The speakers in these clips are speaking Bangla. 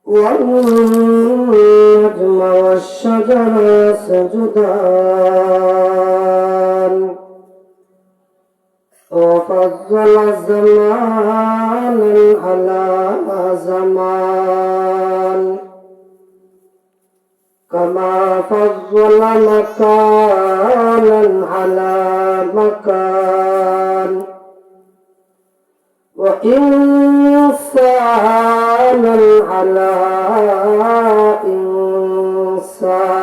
والنجم والشجر يسجدان وفضل زمانا على زمان كما فضل مكانا على مكان وإنسانا على إنسان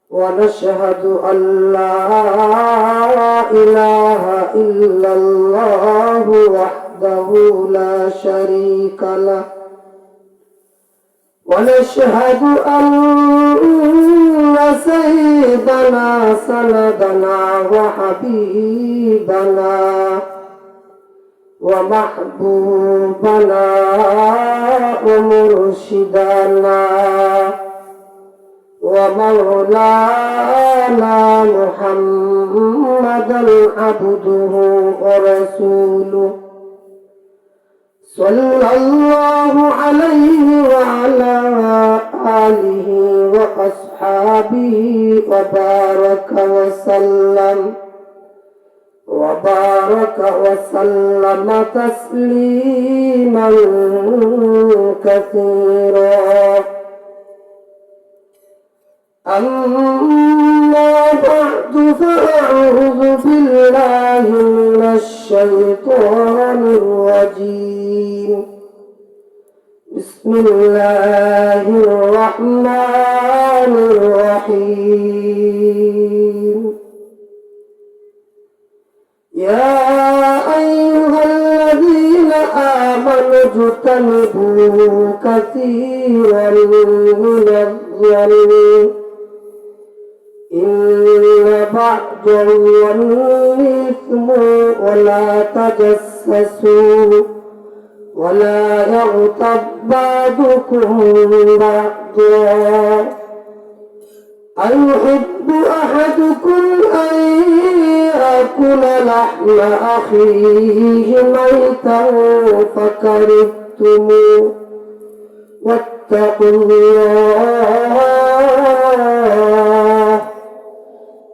ونشهد أن لا إله إلا الله وحده لا شريك له ونشهد أن سيدنا سندنا وحبيبنا ومحبوبنا ومرشدنا ومولانا محمدا عبده ورسوله صلى الله عليه وعلى آله وأصحابه وبارك وسلم تسليما كثيرا أما بعد فأعوذ بالله من الشيطان الرجيم بسم الله الرحمن الرحيم يا أيها الذين آمنوا اجتنبوا كثيرا من الظن إن بعض الظن إثم ولا تجسسوا ولا يغتب بعضكم بعضا أيحب أحدكم أن يأكل لحم أخيه ميتا فكرهتموه واتقوا الله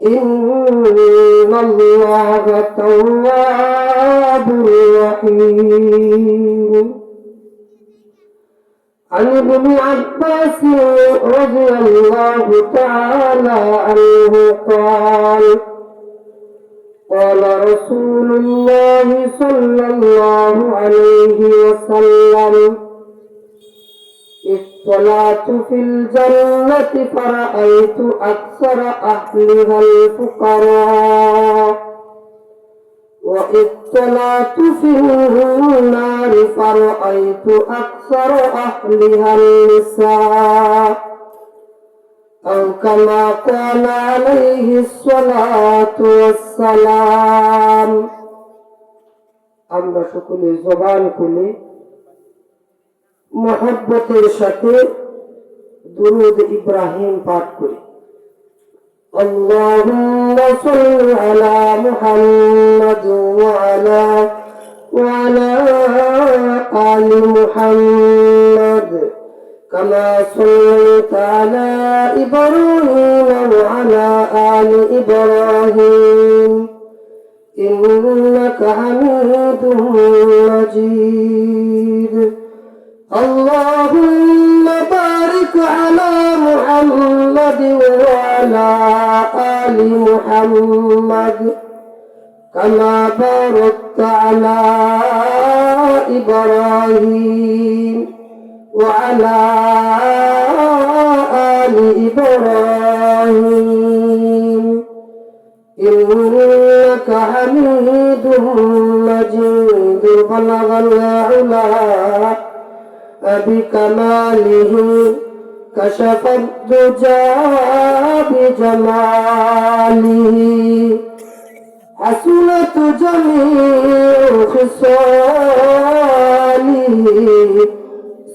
إن الله تواب رحيم عن ابن عباس رضي الله تعالى عنه قال قال رسول الله صلى الله عليه وسلم اطلعت في الجنة فرأيت أكثر أهلها الفقراء واطلعت في النار فرأيت أكثر أهلها النساء أو كما قال عليه الصلاة والسلام আমরা সকলে জবান খুলে মোহাব্বতের সাথে দুরূদ ইব্রাহিম পাঠ করি اللهم صل على محمد وعلى آل محمد كما صليت على إبراهيم وعلى آل إبراهيم إنك حميد مجيد اللهم بارك على محمد وعلى آل محمد كما باركت على إبراهيم وعلى آل إبراهيم إنك حميد مجيد بلغ العلا بكماله كشف الدجى بجماله حسنت جميع خصاله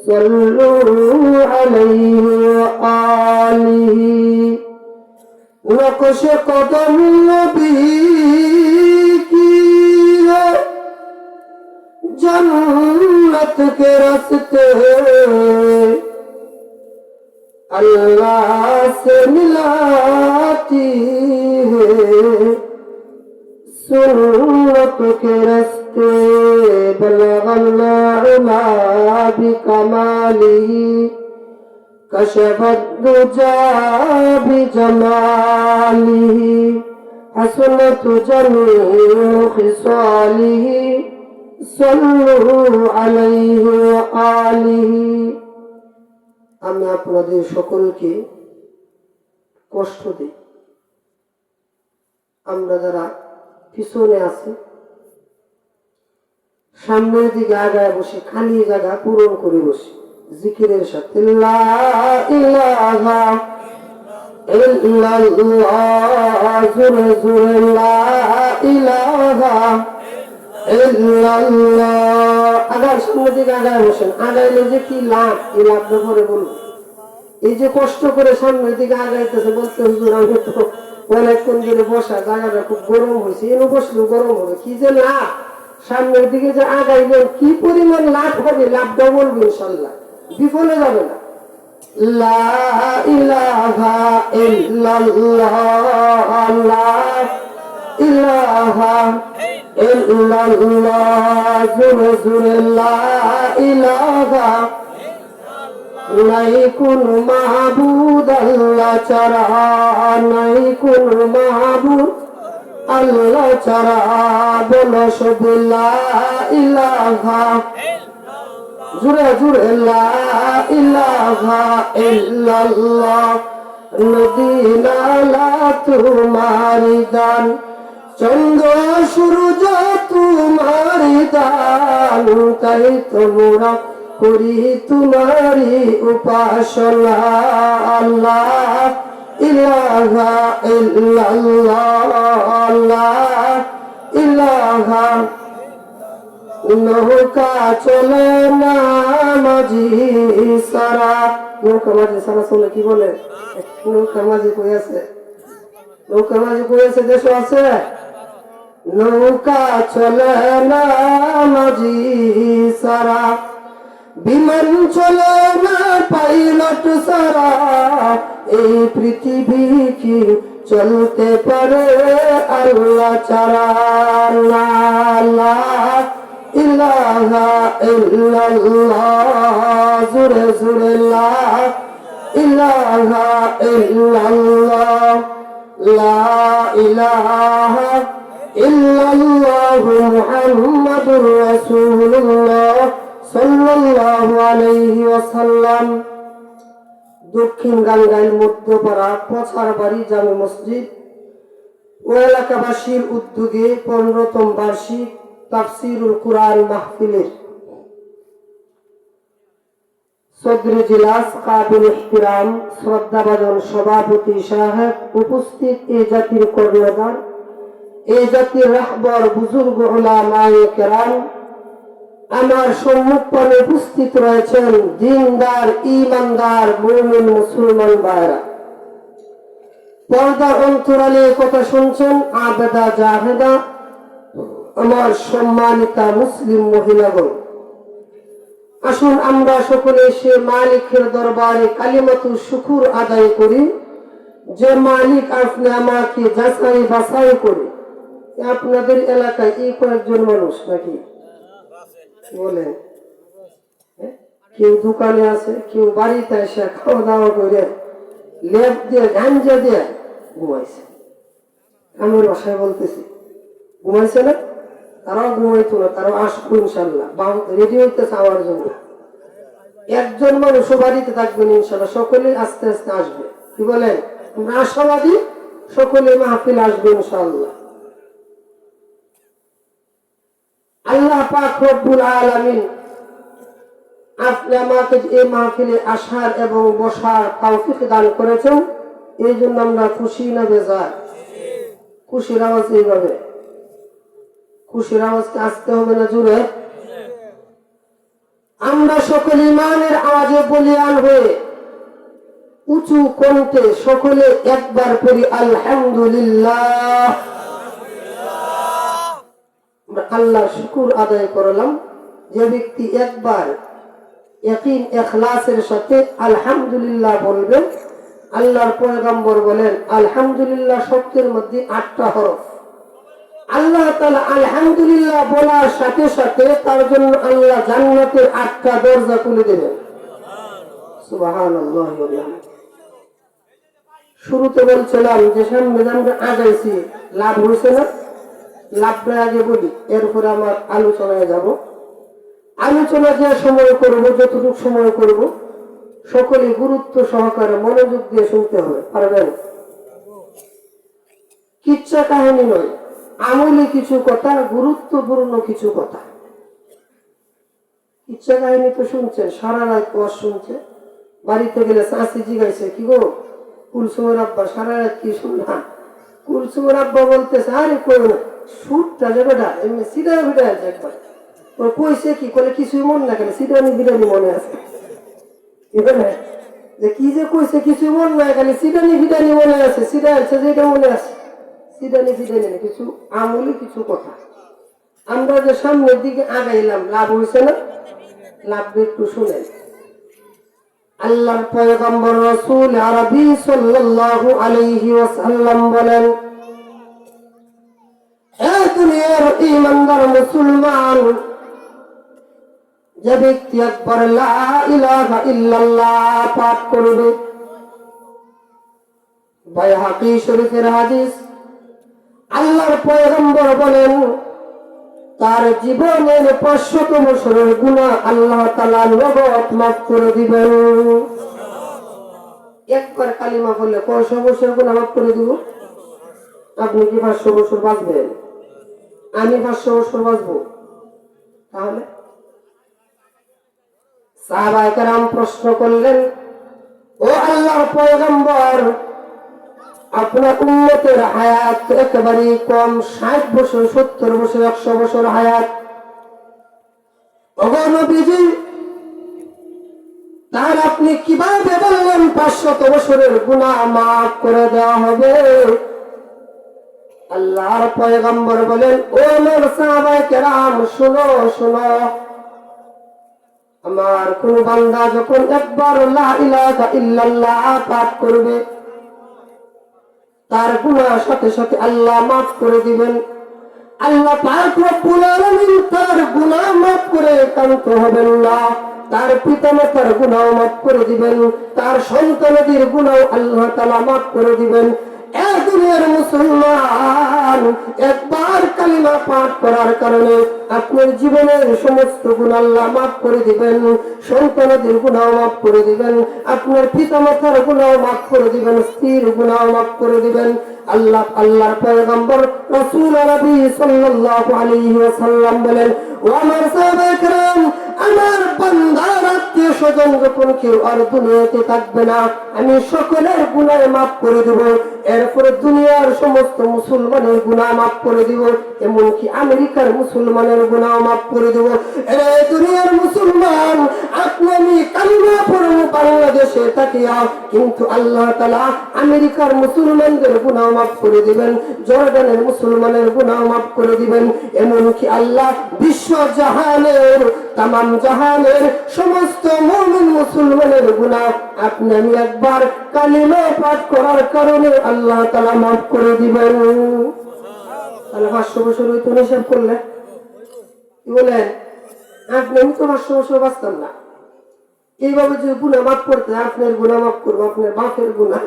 صلوا عليه وآله نقش قدم نبي کی ہے जन्नत के रास्ते अल्लाह से मिलाती है सुन्नत के रास्ते बलगल्लाह बिकमालिही कशफत दुजा बिजमालिही हसनत जमीउ खिसालिही सल्लु अलैहि व आलिही। আমি আপনাদের সকলকে কষ্ট দিই। আমরা যারা পিছনে আছি সামনের দিকে আগায় বসে খালি জায়গা পূরণ করে বসে জিকিরের সাথে লা ইলাহা ইল্লাল্লাহ জোরে জোরে লা ইলাহা ইল্লাল্লাহ। আগার সামনের দিকে আগায় বসেন, আগাইলে যে কি লাভ এই লাভটা পরে বলবো। এই যে কষ্ট করে সামনের দিকে আগাইতেছে বলতে হুজুর আমি তো অনেকক্ষণ ধরে বসা জায়গাটা খুব গরম হয়েছে, এনে বসলেও গরম হবে, কি যে লাভ সামনের দিকে যে আগাইলেন কি পরিমাণ লাভ হবে লাভটা বলবো ইনশাল্লাহ, বিফলে যাবে না। লা ইলাহা ইল্লাল্লাহ লা ইলাহা ইল্লাল্লাহ জোরে জোরে লা ইলাহা নাই কোন মাহবুদ আল্লাহ ছাড়া, নাই কোন মাহবুদ আল্লাহ ছাড়া, বলো শুধু লা ইলাহা জোরে জোরে লা ইলাহা ইল্লাল্লাহ। মদিনা লা তোমারি দান, চন্দ্র সূর্য তোমারি দান, তাই তোমরা করি তোমারি উপাসনা। আল্লাহ ইলাহা ইল্লাল্লাহ লা ইলাহা। নৌকা চলে না মাঝি সারা, নৌকা মাঝি সারা চলে কি বলে, নৌকা মাঝি কই আছে, নৌকা মাঝি কই আছে, দেশ আছে। নৌকা চলে না মাঝি সারা, বিমান চলে না পাইলট সারা, এই পৃথিবী কি চলতে পারে আল্লাহ ছাড়া। লা ইলাহা ইল্লাল্লাহ জোরে জোরে লা ইলাহা ইল্লাল্লাহ লা ইলাহা ইল্লাল্লাহ মুহাম্মাদুর রাসূলুল্লাহ সাল্লাল্লাহু আলাইহি ওয়াসাল্লাম। দক্ষিণ গাঙ্গাইল মধ্যপাড়া পছারবাড়ি জামে মসজিদ ও এলাকাবাসীর উদ্যোগে 15তম বার্ষিক তাফসীরুল কুরআন মাহফিলের সদর জিলাস কাবিল ইহতিরাম শ্রদ্ধাভাজন সভাপতি সাহেব, উপস্থিত এই জাতির কর্ণধার, এই জাতির রাহবর বুজুর্গ উলামায়ে কেরাম, আমার সম্মুখে উপস্থিত রয়েছেন দিনদার ইমানদার মুমিন মুসলমান ভাইরা। পর্দার অন্তরালে কথা শুনছেন আবেদা জাহেদা, আমার সম্মানিতা মুসলিম মহিলাগণ। আসুন আমরা সকলে সে মালিকের দরবারে কালিমাতু শুকুর আদায় করি, যে মালিক আপনি আমাকে যাচাই বাছাই করে আপনাদের এলাকায় এই কয়েকজন মানুষ নাকি বলেন, কেউ দোকানে আছে, কেউ বাড়িতে এসে খাওয়া দাওয়া করে লেপ দিয়ে গাঞ্জা দিয়ে ঘুমাইছে। আমি বাসায় বলতেছি ঘুমাইছে না, তারাও ঘুমাইতো না, তারাও আসবো ইনশাল্লাহ, রেডি হইতেছে আমার জন্য। একজন মানুষও বাড়িতে থাকবেন ইনশাল্লাহ, সকলে আস্তে আস্তে আসবে, কি বলেন, আমরা আশাবাদী সকলে মাহফিল আসবে ইনশাল্লাহ। আল্লাহ পাক রব্বুল আলামিন আপনি আমাকে এই মাহফিলে আসার এবং বসার তৌফিক দান করেছেন, এই জন্য আমরা খুশি না বেজার? খুশির আওয়াজ এইভাবে, খুশির আওয়াজকে আসতে হবে না জুড়ে। আমরা সকলে ইমানের আওয়াজে বলিয়ান হয়ে উঁচু কণ্ঠে সকলে একবার পড়ি আলহামদুলিল্লাহ। আল্লাহ শুকুর আদায় করলাম যে ব্যক্তি একবার ইয়াকিন ইখলাসের সাথে আলহামদুলিল্লাহ বলবে, আল্লাহর পয়গম্বর বলেন আলহামদুলিল্লাহ শব্দের মধ্যে 8টা হরফ। আল্লাহ তাআলা আলহামদুলিল্লাহ বলার সাথে সাথে তার জন্য আল্লাহ জান্নাতের 8টা দরজা খুলে দেবেন। সুবহানাল্লাহ। শুরুতে বলছিলাম যে সামনে আমরা আগাইছি, লাভ হয়েছে না? লাভটা আগে বলি, এরপরে আমার আলোচনায় যাব। আলোচনা যে সময় করব, যতটুকু সময় করব, সকলে গুরুত্ব সহকারে মনোযোগ দিয়ে শুনতে হবে, পারবেন? কিচ্ছা কাহিনী নয়, আমলি কিছু কথা, গুরুত্বপূর্ণ কিছু কথা। কিচ্ছা কাহিনী তো শুনছেন, সারা রাত ওয়াজ শুনছে, বাড়িতে গেলে চাষি জিগাইছে কি গো কুলসুমের আব্বা সারা রাত কি শুনলাম? কুলসুমের আব্বা বলতেছে আরে কই না, সুরটা যে বেটা এমনি সিধা বেটা আছে একবার। ওর কইছে কি বলে কিছুই মন না, কেন সিডানি বিডানি মনে আছে, যে কি যে কইছে কিছুই মন না, খালি সিডানি বিডানি মনে আছে, সিডা আছে যেটা মনে আছে, সিডানি বিডানি কিছু আমলি কিছু কথা। আমরা যে সামনের দিকে আগাইলাম, লাভ হয়েছে না? লাভ একটু শুনেন। আল্লাহর পয়গম্বর রাসূল আরবি সাল্লাল্লাহু আলাইহি ওয়াসাল্লাম বলেন, হে দুনিয়ার ঈমানদার মুসলমান, যে ব্যক্তি একবার লা ইলাহা ইল্লাল্লাহ পাঠ করবে, বাইহাকি শরীফের হাদিস, আল্লাহর পয়গম্বর বলেন তার জীবনের 500 বছরের গুনাহ আল্লাহ তাআলা নগদ মাফ করে দিবেন। একবার কালিমা বললে 500 বছর গুনাহ মাফ করে দিব। আপনি কি 500 বছর বাঁচবেন? আমি 500 বছর বাঁচবো? তাহলে সাহাবায়ে কেরাম প্রশ্ন করলেন, ও আল্লাহর পয়গম্বর, আপনার উম্মতের হায়াত একেবারে কম, 60 বছর, 70 বছর, 100 বছর হায়াত। ওগো নবীজি, তাহলে আপনি কিভাবে বললেন 500 বছরের গুনাহ মাফ করে দেওয়া হবে? আল্লাহর পয়গম্বর বলেন, ও আমার সাহাবায়ে কেরাম, শুনো শুনো, আমার কোন বান্দা যখন একবার লা ইলাহা ইল্লাল্লাহ পাঠ করবে, তার গুনাহ সাথে সাথে আল্লাহ মাফ করে দিবেন। আল্লাহ পাক রব্বুল আলামিন তার গুনাহ মাফ করে কান্ত হবেন না, তার পিতামাতার গুনাহ মাফ করে দিবেন, তার সন্তানদের গুনাহ আল্লাহ তাআলা মাফ করে দিবেন। এই দুনিয়ার মুসলমান, একবার কালিমা পাঠ করার কারণে আপনার জীবনের সমস্ত গুনাহ আল্লাহ মাফ করে দিবেন, সন্তানদের গুনাহ মাফ করে দিবেন, আপনার পিতামাতার গুনাহ মাফ করে দিবেন, স্ত্রীর গুনাহ মাফ করে দিবেন। আল্লাহর পয়গম্বর রাসূল আরবি সাল্লাল্লাহু আলাইহি ওয়াসাল্লাম বলেন, ও আমার সাহাবায়ে কেরাম, আমার বান্দার আত্মীয়-স্বজন যখন কেউ আর দুনিয়াতে থাকবে না, আমি সকলের গুনাহ মাফ করে দেব। এরপরে দুনিয়ার সমস্ত মুসলমানের গুনাহ মাফ করে দিব, এমনকি আমেরিকার মুসলমানের গুনাহ মাফ করে দেব। এই দুনিয়ার মুসলমান, আপনি আমি কালিমা পড়ব বাংলাদেশে থাকিয়া, কিন্তু আল্লাহ তাআলা আমেরিকার মুসলমানদের গুনাহ মাফ করে দিবেন, জর্ডানের মুসলমানের গুনাহ মাফ করে দিবেন, এমনকি আল্লাহ বিশ্ব জাহানের, তামাম জাহানের সমস্ত মুমিন মুসলমানের গুনাহ আপনি আমি একবার কালিমা পাঠ করার কারণে আল্লাহ তাআলা মাফ করে দিবেন। তাহলে 500 বছর হইতো হিসাব করলে কি বলেন? আপনি আমি তো 500 বছর বাঁচতাম না। এইভাবে যে গুনাহ মাফ করতে, আপনার গুনাহ মাফ করবো, আপনার বাপের গুনাহ,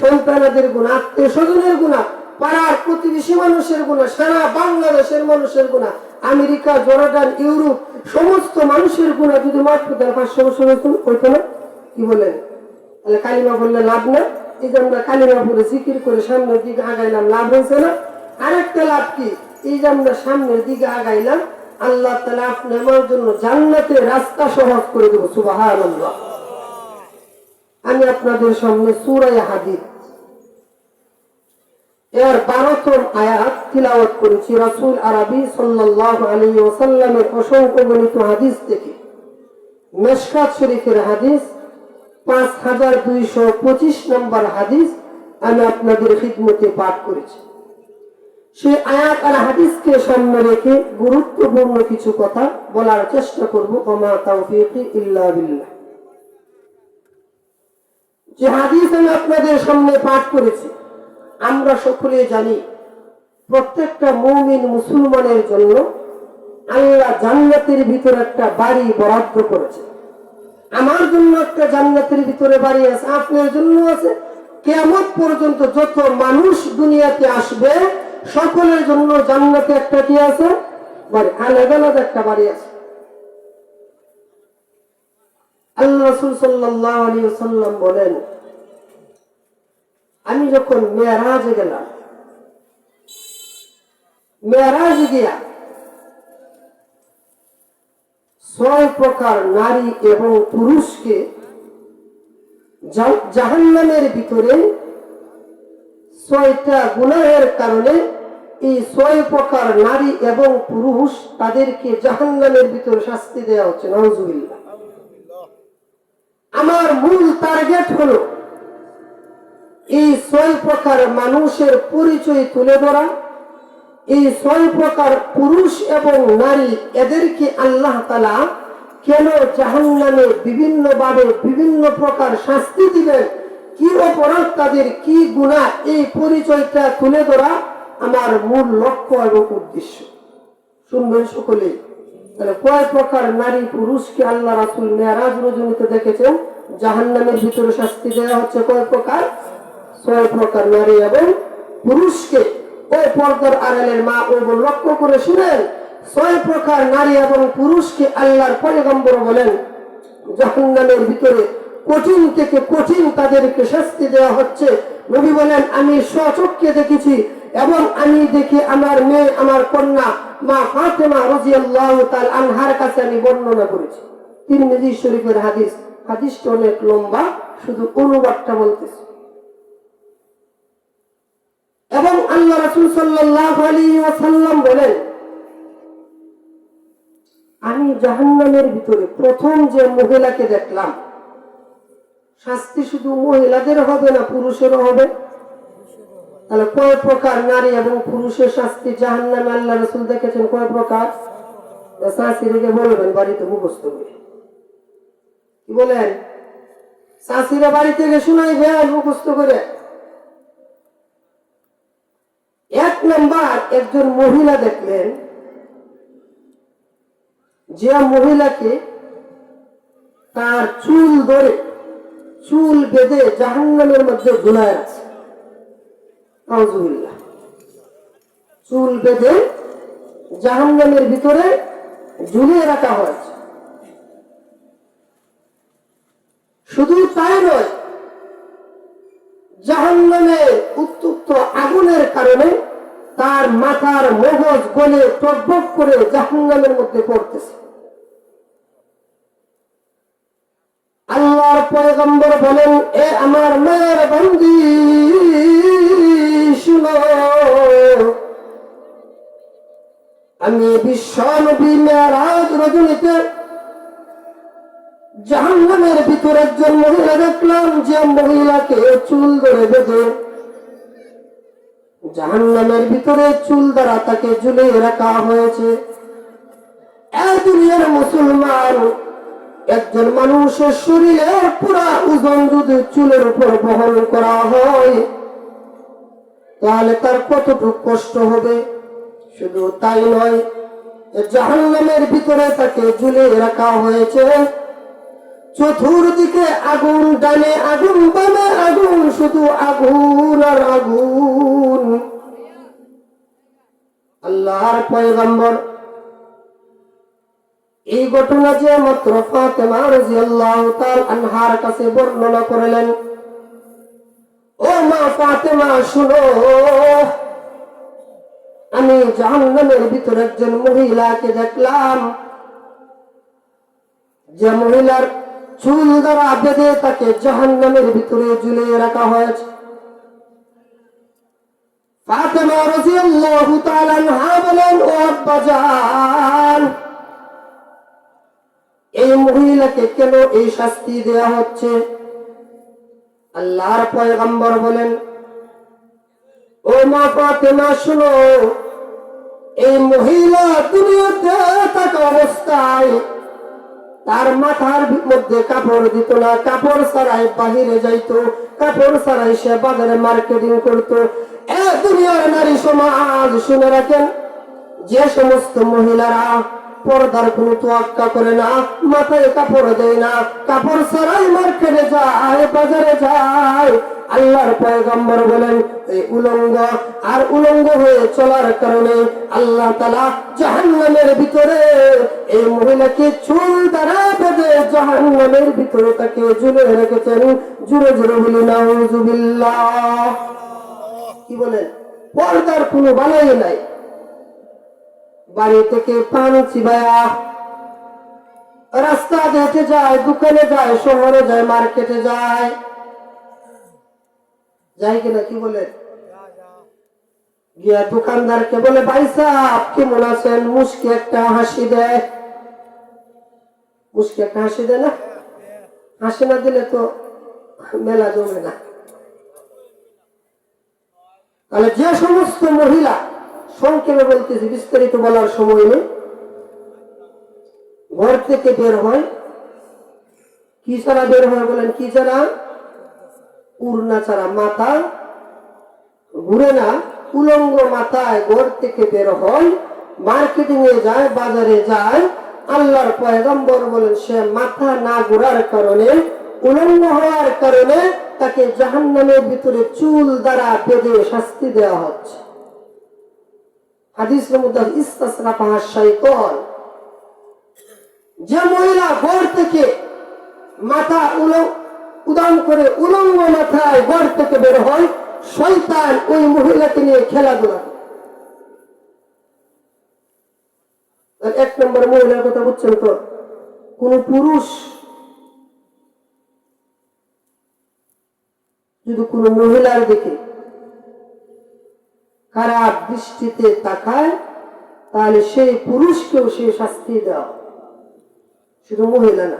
সন্তানদের গুনাহ, আত্মীয় স্বজনের গুনাহ, পাড়ার প্রতিবেশী মানুষের গুনাহ, সারা বাংলাদেশের মানুষের গুনাহ, আমেরিকা, জর্ডান, ইউরোপ সমস্ত মানুষের গুনাহ যদি মাফ করতে 500 বছর হইতো না? কি বলেন? তাহলে কালিমা বললে লাভ না? এই যে আমরা কালিমা পড়ে জিকির করে সামনের দিকে আগাইলাম, লাভ হয়েছে না? আরেকটা লাভ কি, এই যে আমরা সামনের দিকে আগাইলাম, আল্লাহ তাআলা আপনি আমার জন্য জান্নাতের রাস্তা সহজ করে দেব। সুবহানাল্লাহ। আমি আপনাদের সামনে সূরা হাদীদ এর 12তম আয়াত তিলাওয়াত করেছি রাসূল আরবি সাল্লাল্লাহু আলাইহি ওয়াসাল্লামের অসংখ্য গণিত হাদিস থেকে। মিশকাত শরীফের হাদিস 5225 নম্বর হাদিস আমি আপনাদের খিদমতে পাঠ করেছি। সেই আয়াত আর হাদিসকে সামনে রেখে গুরুত্বপূর্ণ কিছু কথা বলার চেষ্টা করব। ওমা তাওফীকি ইল্লা বিল্লাহ। যে হাদিস আমি আপনাদের সামনে পাঠ করেছি, আমরা সকলে জানি প্রত্যেকটা মুমিন মুসলমানের জন্য আল্লাহ জান্নাতের ভিতরে একটা বাড়ি বরাদ্দ করেছে। আমার জন্য একটা জান্নাতের ভিতরে বাড়ি আছে, আপনার জন্য আছে। কিয়ামত পর্যন্ত যত মানুষ দুনিয়াতে আসবে সকলের জন্য জান্নাতে একটা কি আছে? বাড়ি, আলাদা আলাদা একটা বাড়ি আছে। আল্লাহ রাসূল সাল্লাল্লাহু আলাইহি ওয়াসাল্লাম বলেন, আমি যখন মেরাজে গেলাম, মেরাজে গিয়া 6 প্রকার নারী এবং পুরুষকে জাহান্নামের ভিতরে 6টা গুনাহের কারণে এই 6 প্রকার নারী এবং পুরুষ তাদেরকে জাহান্নামের ভিতরে শাস্তি দেওয়া হচ্ছে। নাউজুবিল্লাহ। আমার মূল টার্গেট হলো এই 6 প্রকার মানুষের পরিচয় তুলে ধরা। এই 6 প্রকার পুরুষ এবং নারী, এদেরকে আল্লাহ তাআলা কেন জাহান্নামে বিভিন্ন ভাবে বিভিন্ন প্রকার শাস্তি দিবেন, কি অপরাধ তাদের, কি গুনাহ, এই পরিচয়টা তুলে ধরা আমার মূল লক্ষ্য এবং উদ্দেশ্য। শুনবেন সকলে। তাহলে কয় প্রকার নারী পুরুষকে আল্লাহ রাসূল মেরাজ রজনীতে দেখেছেন জাহান্নামের ভিতরে শাস্তি দেওয়া হচ্ছে? কয় প্রকার? 6 প্রকার নারী এবং পুরুষকে। ওই পর্দার আড়ালের মা ও বোন লক্ষ্য করে শুনেন, 6 প্রকার নারী এবং পুরুষকে আল্লাহর পয়গম্বর বলেন জাহান্নামের ভিতরে কঠিন থেকে কঠিন তাদেরকে শাস্তি দেওয়া হচ্ছে। নবী বলেন, আমি স্বচক্ষে দেখেছি এবং আমি দেখে আমার মেয়ে, আমার কন্যা মা ফাতেমা রাদিয়াল্লাহু তাআলা আনহার কাছে আমি বর্ণনা করেছি। তিরমিজি শরীফের হাদিস। হাদিসটা অনেক লম্বা, শুধু অনুবাদটা বলতেছি। এবং আল্লাহ রাসূল সাল্লাল্লাহু আলাইহি ওয়াসাল্লাম বলেন, আমি জাহান্নামের ভিতরে প্রথম যে মহিলাকে দেখলাম, শাস্তি শুধু মহিলাদের হবে না, পুরুষেরও হবে। তাহলে কয় প্রকার নারী এবং পুরুষের শাস্তি জাহান্নামে আল্লাহ রাসূল দেখেছেন? কয় প্রকার? শাস্তিকে বলবেন বাড়িতে মুখস্থ করে। কি বলেন? শাস্তিরা বাড়ি থেকে শুনাইবেন মুখস্থ করে। 1 নাম্বার, একজন মহিলা দেখলেন, যে মহিলাকে তার চুল ধরে, চুল বেঁধে জাহান্নামের মধ্যে ঝুলায় আছে। নাউজুবিল্লাহ। চুল বেঁধে জাহান্নামের ভিতরে ঝুলিয়ে রাখা হয়েছে। শুধু তাই নয়, জাহান্নামের উত্তপ্ত আগুনের কারণে তার মাথার মগজ গলে টকবক করে জাহান্নামের মধ্যে পড়তেছে। আল্লাহর পয়গম্বর বলেন, এ আমার মেয়ের বন্দী শুনো, আমি বিশ্ব নবী মেরাজ রজনীতে জাহান্নামের ভিতরে একজন মহিলা দেখলাম, যে মহিলাকে চুল ধরে বেঁধে জাহান্নামের ভিতরে চুল দ্বারা তাকে ঝুলিয়ে রাখা হয়েছে। এই দুনিয়ার মুসলমান, একজন মানুষের শরীরের পুরা ওজন যদি চুলের উপর বহন করা হয় তাহলে তার কতটুকু কষ্ট হবে। শুধু তাই নয়, জাহান্নামের ভিতরে তাকে ঝুলিয়ে রাখা হয়েছে। চতুর্দিকে আগুন, ডানে আগুন, বামে আগুন, শুধু আগুন আর আগুন। আল্লাহর পয়গম্বর এই ঘটনা যে মাত্র ফাতেমা রাদিয়াল্লাহু তাআলা আনহার কাছে বর্ণনা করলেন, ও মা ফাতেমা শুনো, আমি জাহান্নামের ভিতরে একজন মহিলাকে দেখলাম, যে মহিলার চুল দ্বারা বেঁধে তাকে জাহান্নামের ভিতরে ঝুলিয়ে রাখা হয়েছে। ফাতেমা রাদিয়াল্লাহু তাআলা আনহা বলেন, ও আব্বাজান, এই মহিলাকে কেন এই শাস্তি দেয়া হচ্ছে? আল্লাহর পয়গম্বর বলেন, ও মা ফাতেমা শুনো, এই মহিলা দুনিয়াতে থাকা অবস্থায় তার মাথার মধ্যে কাপড় দিত না, কাপড় ছাড়াই বাহিরে যাইতো, কাপড় ছাড়াই সে বাজারে মার্কেটিং করতো। এ দুনিয়ার নারী সমাজ শুনে রাখেন, যে সমস্ত মহিলারা পর্দার কোনো তোয়াক্কা করে না, মাথায় কাপড় দেয় না, কাপড় ছাড়াই মার্কেটে যায়, বাজারে যায়, আল্লাহর পয়গম্বর বলেন এই উলঙ্গ আর উলঙ্গ হয়ে চলার কারণে আল্লাহ তাআলা জাহান্নামের ভিতরে এই মহিলাকে চুল দ্বারা বেঁধে জাহান্নামের ভিতরে তাকে ঝুলে রেখেছেন। জুড়ে জুড়ে বলি নাউযুবিল্লাহ। কি বলেন? পর্দার কোনো বালাই নাই। বাড়ি থেকে পান চিবায়া রাস্তা হেঁটে যায়, দোকানে যায়, শহরে যায়, মার্কেটে যায়, যাই কিনা? কি বলে? গিয়া দোকানদারকে বলে ভাই সাহেব কেমন আছেন, মুস্কি একটা হাসি দেয়। মুস্কি একটা হাসি দেয় না? হাসি না দিলে তো মেলা জমে না। তাহলে যে সমস্ত মহিলা, সংক্ষেপে বলতেছি, বিস্তারিত বলার সময় নেই, ঘর থেকে বের হয়, কি ছাড়া বের হয় বলেন? কি ছাড়া? উড়না ছাড়া, মাথা ঘুরে না, উলঙ্গ মাথায় ঘর থেকে বের হয়, মার্কেটিং এ যায়, বাজারে যায়। আল্লাহর পয়গম্বর বলেন সে মাথা না ঘোরার কারণে, উলঙ্গ হওয়ার কারণে তাকে জাহান্নামের ভিতরে চুল দ্বারা বেঁধে শাস্তি দেওয়া হচ্ছে। হাদিসের মধ্যে ইস্তাসরাফা শাইতান, যে মহিলা ঘর থেকে মাথা উদান করে উলঙ্গ মাথায় ঘর থেকে বের হয়, শয়তান ওই মহিলাকে নিয়ে খেলাধুলা। এক নম্বর মহিলার কথা বুঝছেন তো? কোন পুরুষ যদি কোন মহিলার দিকে খারাপ দৃষ্টিতে তাকায়, তাহলে সেই পুরুষকেও সে শাস্তি দেওয়া, শুধু মহিলা না।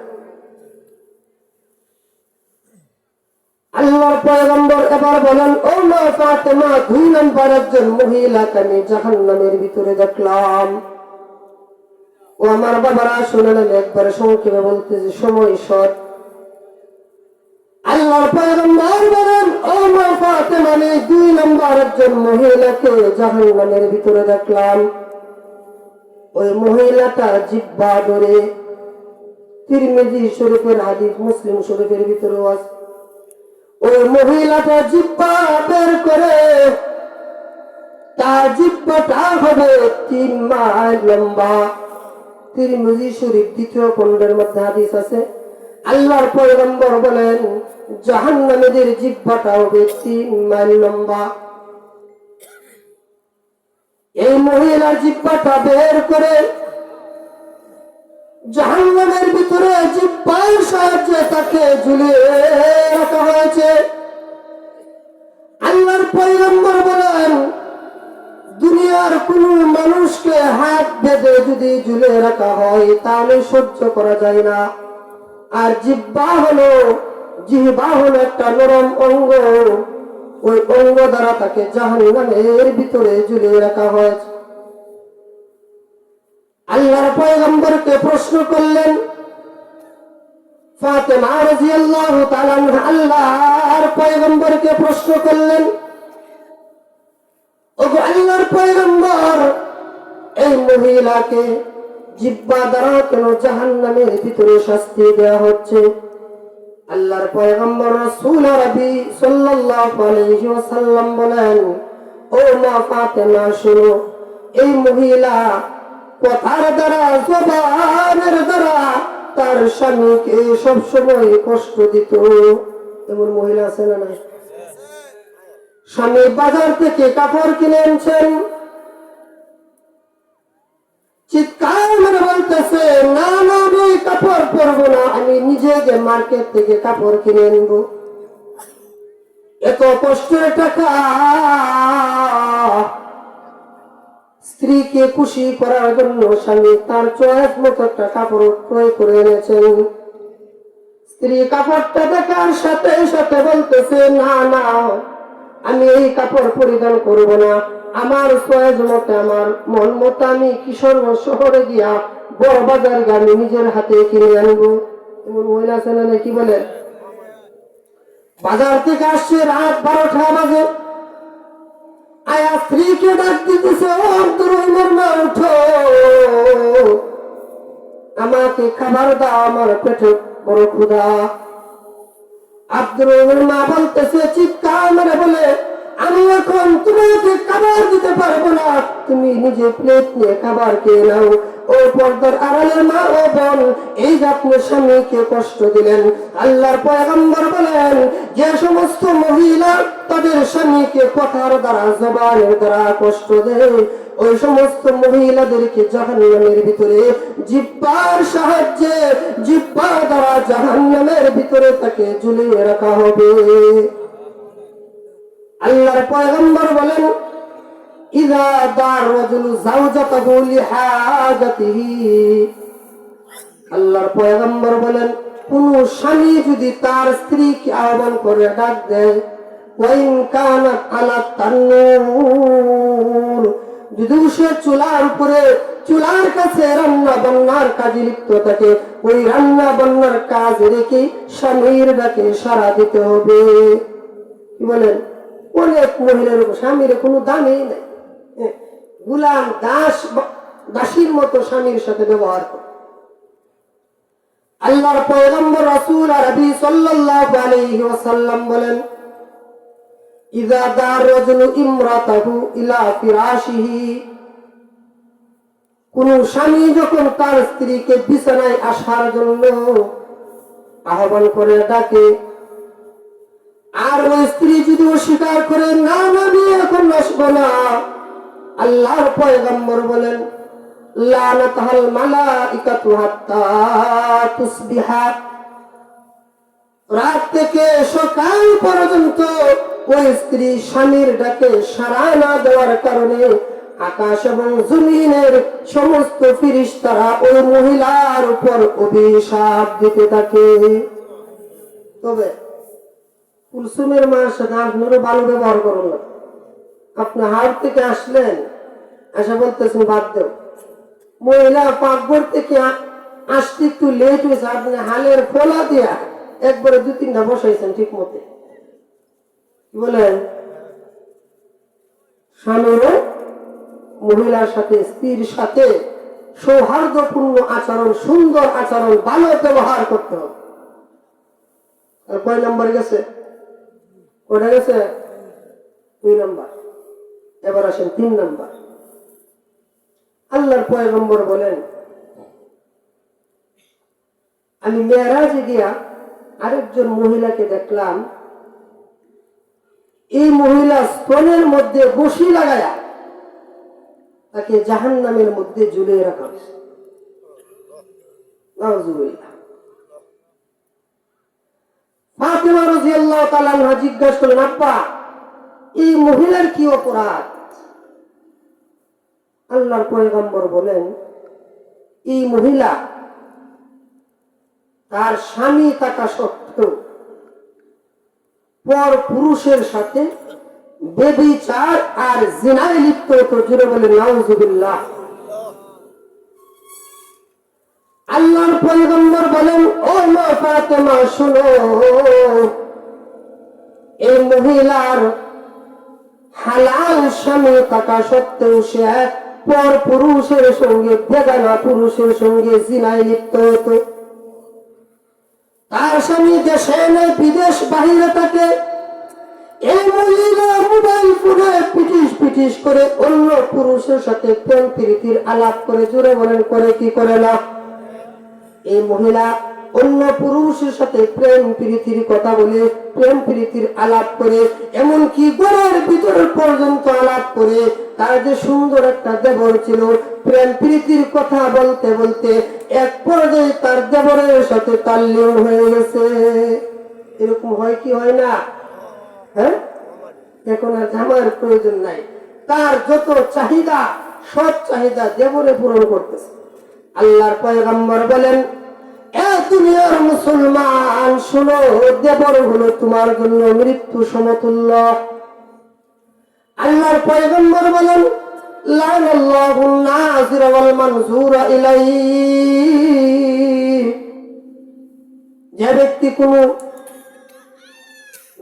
আল্লাহর পয়গম্বর এবার বলেন ও মা ফাতেমা, 2 নম্বর একজন মহিলাকে আমি জাহান্নামের ভিতরে দেখলাম। ও আমার বাবারা শুনে নেন, একবারে সংক্ষেপে বলতেছি, সময় শর্ট। আল্লাহর পয়গম্বর বলেন ও মা ফাতেমা, আমি 2 নম্বর একজন মহিলাকে জাহান্নামের ভিতরে দেখলাম। ওই মহিলাটা জিহ্বা ধরে, তিরমিজি শরীফের হাদিস, মুসলিম শরীফের ভিতরেও আছে, ওই মহিলাটা জিহ্বা বের করে, তার জিহ্বাটা হবে 3 মাইল লম্বা। তিরমিজি শরীফ 2য় খণ্ডের মধ্যে হাদিস আছে। আল্লাহর পয়গম্বর বলেন জাহান্নামীদের জিহ্বাটা হবে 3 মাইল লম্বা। এই মহিলা জিহ্বাটা বের করে জাহান্নামের ভিতরে জিহ্বার সাহায্যে তাকে ঝুলিয়ে রাখা হয়েছে। আল্লাহর পয়গম্বর বলেন দুনিয়ার কোন মানুষকে হাত বেঁধে যদি ঝুলিয়ে রাখা হয় তাহলে সহ্য করা যায় না। আর জিহ্বা হলো একটা নরম অঙ্গ, ওই অঙ্গ দ্বারা তাকে জাহান্নামের ভিতরে ঝুলিয়ে রাখা হয়েছে। আল্লাহর পয়গম্বরকে প্রশ্ন করলেন ফাতেমা রাদিয়াল্লাহু তাআলা আনহা, আল্লাহর পয়গম্বরকে প্রশ্ন করলেন ওগো আল্লাহর পয়গম্বর, এই মহিলাকে জিহ্বা দ্বারা কেন জাহান্নামের ভিতরে শাস্তি দেওয়া হচ্ছে? আল্লাহর পয়গম্বর রাসূল আরবি সাল্লাল্লাহু আলাইহি ওয়াসাল্লাম বলেন ও মা ফাতেমা শুনো, এই মহিলা কথার দ্বারা, জবানের দ্বারা তার স্বামীকে সবসময় কষ্ট দিত। এমন মহিলা আছে না? নাই? স্বামী বাজার থেকে কাপড় কিনে আনছেন, চিৎকার মেরে বলতেছে না না আমি কাপড় পরবো না, আমি নিজে যে মার্কেট থেকে কাপড় কিনে আনবো। এত কষ্টের টাকা স্ত্রীকে খুশি করার জন্য স্বামী তার চয়েস মতো একটা কাপড় ক্রয় করে এনেছেন। স্ত্রী কাপড়টা দেখার সাথে সাথে বলতেছে না না আমি এই কাপড় পরিধান করব না, আমার চয়েস মতে, আমার মন মতো আমি কিশোরগঞ্জ শহরে গিয়া বড় বাজার আমি নিজের হাতে কিনে আনবো। এমন মহিলা আছে না, কি বলে? বাজার থেকে আসছে রাত 12টা বাজে, আয়া স্ত্রীকে ডাক দিতেছে, অন্তরের মা উঠো, আমাকে খাবার দাও, আমার পেটে বড় ক্ষুধা। আব্দুর রহিমের মা বলতেছে, চিৎকার মেরে বলে, আমি এখন তোমাকে খাবার দিতে পারবো না, তুমি নিজে প্লেট নিয়ে খাবার খেয়ে নাও। ও পর্দার আড়ালের মা ও বোন, এই যে আপনি স্বামীকে কষ্ট দিলেন, আল্লাহর পয়গম্বর বলেন, যে সমস্ত মহিলা তাদের স্বামীকে কথার দ্বারা, জবানের দ্বারা কষ্ট দেয়, ওই সমস্ত মহিলাদেরকে জাহান্নামের ভিতরে জিহ্বার সাহায্যে, জিহ্বা দ্বারা জাহান্নামের ভিতরে তাকে ঝুলিয়ে রাখা হবে। আল্লাহর পয়গম্বর বলেন, ইযা দার রাজুলু যাওজাতাহু লিহাজাতিহি, আল্লাহর পয়গম্বর বলেন, কোন স্বামী যদি তার স্ত্রীকে আহ্বান করে ডাক দেয়, ওয়াইন কানাত আলা তান্নুর, যদি সে চুলার উপরে, চুলার কাছে রান্না বান্নার কাজে লিপ্ত থাকে, ওই রান্না বান্নার কাজ রেখে স্বামীর ডাকে সাড়া দিতে হবে। কি বলেন? অনেক মহিলার স্বামীর কোনো দামই নেই, গুলাম দাস দাসীর মতো স্বামীর সাথে ব্যবহার করে। আল্লাহর পয়গম্বর রাসূল আরবি সাল্লাল্লাহু আলাইহি ওয়াসাল্লাম বলেন, ইযা দার রাজুলু ইমরাতাহু ইলা ফিরাশিহি, কোন স্বামী যখন তার স্ত্রীকে বিছানায় আসার জন্য আহ্বান করে ডাকে, আর ওই স্ত্রী যদি অস্বীকার করে, না আমি এখন আসবো না, আল্লাহর পয়গম্বর বলেন, লানাতাল মালাইকাতু হাত্তা তুসবিহা, রাত থেকে সকাল পর্যন্ত ওই স্ত্রী স্বামীর ডাকে সাড়া না দেওয়ার কারণে আকাশ এবং জমিনের সমস্ত ফেরেশতারা ওই মহিলার উপর অভিশাপ দিতে থাকে। তবে কুলসুমের মার সাথে আপনারও ভালো ব্যবহার করুন না। আপনি হাট থেকে আসলেন, আসা বলতেছেন বাদ দেও, মহিলা পাকঘর থেকে আসতে একটু লেট হয়েছে, আপনি হালের ফোলা দিয়া একবারে 2-3টা বসাইছেন ঠিক মতে। কি বলেন? স্বামীরও মহিলার সাথে, স্ত্রীর সাথে সৌহার্দ্যপূর্ণ আচরণ, সুন্দর আচরণ, ভালো ব্যবহার করতে হবে। আর কয় নম্বরে গেছে? কয়টা গেছে? 2 নম্বর। এবার আসেন 3 নম্বর। আল্লাহর পয়গম্বর বলেন, আমি মেরাজে গিয়া আরেকজন মহিলাকে দেখলাম, এই মহিলা স্তনের মধ্যে বসি লাগায়া তাকে জাহান্নামের মধ্যে ঝুলিয়ে রাখা হয়েছে। নাউজুবিল্লাহ। ফাতিমা রাদিয়াল্লাহু তাআলা আনহা জিজ্ঞাসা করলেন, আব্বা, এই মহিলার কি অপরাধ? আল্লাহর পয়গম্বর বলেন, এই মহিলা তার স্বামী থাকা সত্ত্বেও পর পুরুষের সাথে ব্যভিচার আর জিনায় লিপ্ত হতো। জুড়ে বলে নাউজুবিল্লাহ। আল্লাহর পয়গম্বর বলেন, ও মা ফাতেমা শুনো, এই মহিলার হালাল স্বামী থাকা সত্ত্বেও সে পর পুরুষের সঙ্গে, বেগানা পুরুষের সঙ্গে জিনায় লিপ্ত হতো। তার স্বামী দেশে নেই, বিদেশ বাহিরে থাকে, এই মহিলা মোবাইল ফোনে পিটিশ করে অন্য পুরুষের সাথে প্রেম প্রীতির আলাপ করে। জোরে বলেন, করে কি করে না? এই মহিলা অন্য পুরুষের সাথে প্রেম প্রীতির কথা বলে, প্রেম প্রীতির আলাপ করে, এমনকি ঘরের ভিতর পর্যন্ত আলাপ করে। তার যে সুন্দর একটা দেবর ছিল, প্রেম প্রীতির কথা বলতে বলতে এক পর্যায়ে তার দেবরের সাথে তাল্লীন হয়ে গেছে। এরকম হয় কি হয় না? হ্যাঁ, এখন আর জামার প্রয়োজন নাই, তার যত চাহিদা সব চাহিদা দেবরে পূরণ করতেছে। আল্লাহর পয়গম্বর বলেন, এ দুনিয়ার মুসলমান শুনো, দেবর হলো তোমার জন্য মৃত্যু সমতুল্য। আল্লাহর পয়গম্বর বলেন লানাল্লাহু নাযিরা ওয়াল মানযুরা ইলাইহি, যে ব্যক্তি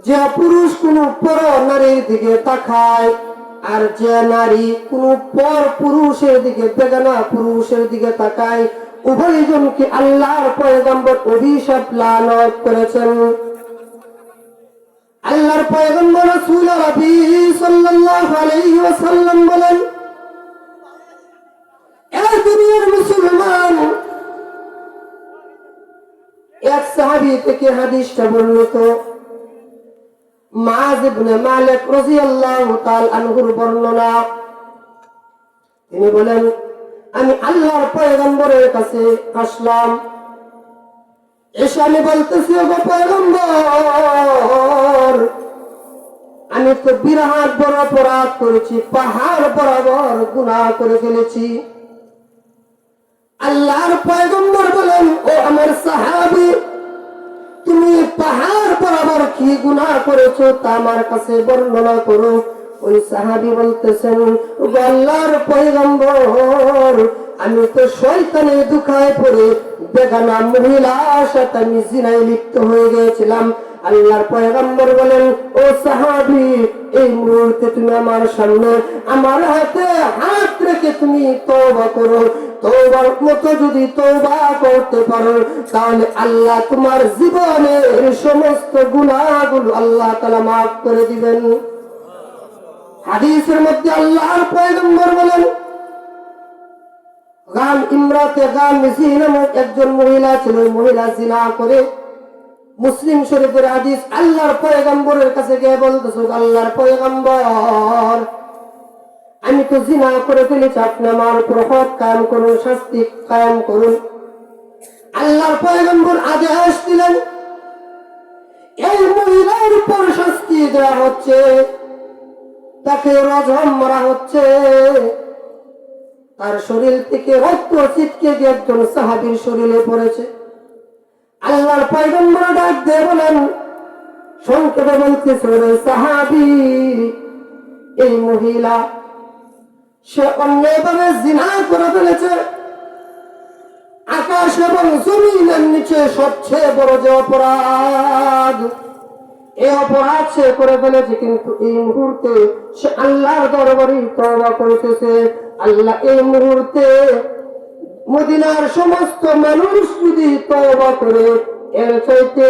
যে পুরুষ কোন পর নারীর দিকে তাকায় আর যে নারী কোন পর পুরুষের দিকে, বেগানা পুরুষের দিকে তাকায়, উভয়জনকে আল্লাহর পয়গম্বর অভিশাপ লানত করেছেন। আল্লাহর পয়গম্বর রাসূল আরবি সাল্লাল্লাহু আলাইহি ওয়াসাল্লাম বলেন, এই দুনিয়ার মুসলমান, এক সাহাবী থেকে হাদিসটা বর্ণিত, মুআয ইবনে মালিক রাদিয়াল্লাহু তাআলা আনহুর বর্ণনা। তিনি বলেন, আমি আল্লাহর পয়গম্বরের কাছে আসলাম, এসে আমি বলতেছি, ওগো পয়গম্বর, আমি তো বিরাট বড় অপরাধ করেছি, পাহাড় বরাবর গুনাহ করে ফেলেছি। আল্লাহর পয়গম্বর বলেন, ও আমার সাহাবী, তুমি পাহাড় বরাবর কি গুনাহ করেছো তা আমার কাছে বর্ণনা করো। ওই সাহাবী বলতেছেন, ও আল্লাহর পয়গম্বর, আমি তো শয়তানের দুখায় পড়ে বেগানা মহিলার সাথে আমি জিনায় লিপ্ত হয়ে গিয়েছিলাম। আল্লাহর পয়গম্বর বলেন, ও সাহাবী, এই মুহূর্তে তুমি আমার সামনে আমার হাতে হাত রেখে তুমি তওবা করো। তওবার মতো যদি তওবা করতে পারো, তাহলে আল্লাহ তোমার জীবনের সমস্ত গুনাহগুলো আল্লাহ তাআলা মাফ করে দিবেন। হাদিসের মধ্যে আল্লাহর পয়গম্বর বলেন, ইমরাতে গামিসি নামক একজন মহিলা ছিল, মহিলা জিনা করে। মুসলিম শরীফের হাদিস, আল্লাহর পয়গম্বরের কাছে গিয়ে বলতেছে, আল্লাহর পয়গম্বর, আমি তো জিনা করে ফেলেছি, আপনি আমার উপর হদ কায়েম করুন, শাস্তি কায়েম করুন। আল্লাহর পয়গম্বর আদেশ দিলেন, এই মহিলার উপর শাস্তি দেওয়া হচ্ছে, তাকে রজম মারা হচ্ছে। তার শরীর থেকে রক্ত ছিটকে গিয়ে একজন সাহাবীর শরীরে পড়েছে। আল্লাহর পয়গম্বর ডাক দিয়ে বলেন, সংক্ষেপে বলতেছে, সাহাবী, এই মহিলা সে অন্যায়ভাবে জিনা করে ফেলেছে। আকাশ এবং জমিনের নিচে সবচেয়ে বড় যে অপরাধ, এই অপরাধ সে করে ফেলেছে, কিন্তু এই মুহূর্তে সে আল্লাহর দরবারে তওবা করতেছে। আল্লাহ এই মুহূর্তে মদিনার সমস্ত মানুষ যদি তওবা করে, এর চাইতে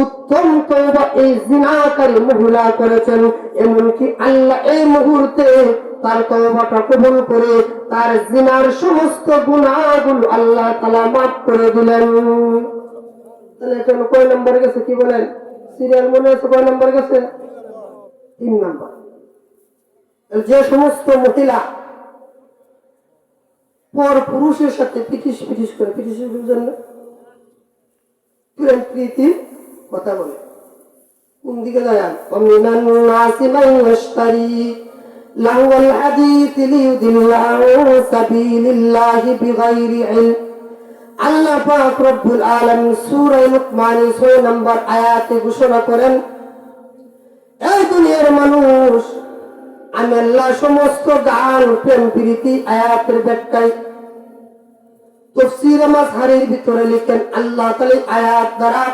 উত্তম তওবা এই জিনাকারী মহিলা করেছেন। এমনকি আল্লাহ এই মুহূর্তে তার তওবাটা কবুল করে তার জিনার সমস্ত গুনাহগুলো আল্লাহ তাআলা মাফ করে দিলেন। তাহলে এটা কয় নম্বরে গেছে, কি বলেন? সিরিয়াল মনে আছে কয় নম্বর গেছে? 3 নম্বর। যে সমস্ত মহিলা পর পুরুষের সাথে পিটিস পিটিস করে, পিটিসের জন্য প্রীতি কথা বলে, কোন দিকে যায়? অমিনান নাসি মান ইয়াশতারি লাহওয়াল হাদিস লিয়ুদিল্লাহু সাবিলিল্লাহি বিগাইরি ইলম। আল্লাহ পাক রব্বুল আলামিন সূরা লুকমানের 6 নম্বর আয়াতে ঘোষণা করেন, এই দুনিয়ার মানুষ, আমি আল্লাহ সমস্ত গান প্রেম প্রীতি আয়াতের ব্যাখ্যায় তাফসীর মাজহারের ভিতরে লিখেন, আল্লাহ তাআলা আয়াত দ্বারা